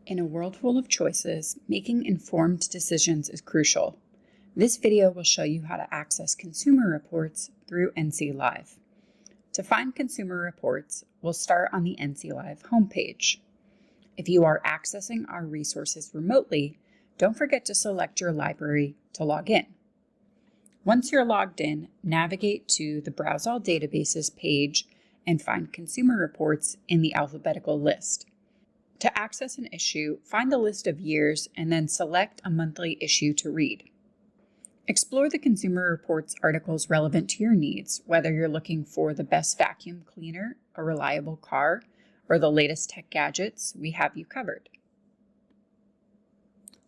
In a world full of choices, making informed decisions is crucial. This video will show you how to access consumer reports through NC Live. To find consumer reports, we'll start on the NC Live homepage. If you are accessing our resources remotely, don't forget to select your library to log in. Once you're logged in, navigate to the Browse All Databases page and find consumer reports in the alphabetical list. To access an issue, find the list of years and then select a monthly issue to read. Explore the Consumer Reports articles relevant to your needs, whether you're looking for the best vacuum cleaner, a reliable car, or the latest tech gadgets. We have you covered.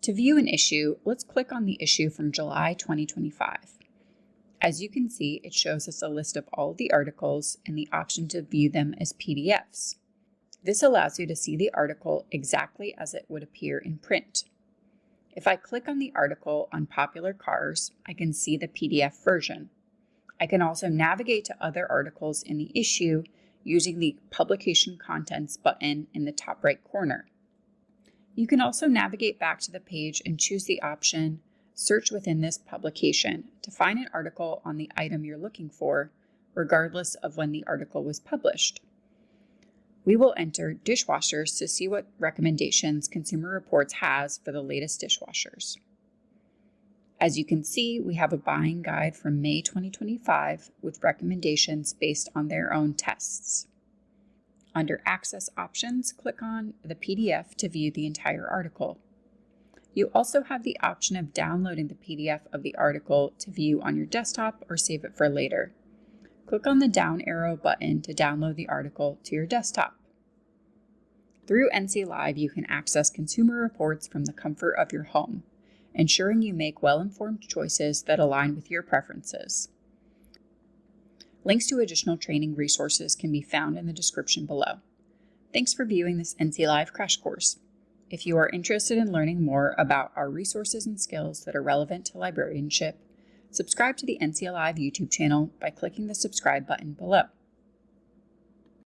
To view an issue, let's click on the issue from July 2025. As you can see, it shows us a list of all of the articles and the option to view them as PDFs. This allows you to see the article exactly as it would appear in print. If I click on the article on popular cars, I can see the PDF version. I can also navigate to other articles in the issue using the Publication Contents button in the top right corner. You can also navigate back to the page and choose the option Search within this publication to find an article on the item you're looking for, regardless of when the article was published. We will enter dishwashers to see what recommendations Consumer Reports has for the latest dishwashers. As you can see, we have a buying guide from May 2025 with recommendations based on their own tests. Under Access Options, click on the PDF to view the entire article. You also have the option of downloading the PDF of the article to view on your desktop or save it for later. Click on the down arrow button to download the article to your desktop. Through NC Live, you can access consumer reports from the comfort of your home, ensuring you make well-informed choices that align with your preferences. Links to additional training resources can be found in the description below. Thanks for viewing this NC Live crash course. If you are interested in learning more about our resources and skills that are relevant to librarianship, subscribe to the NC Live YouTube channel by clicking the subscribe button below.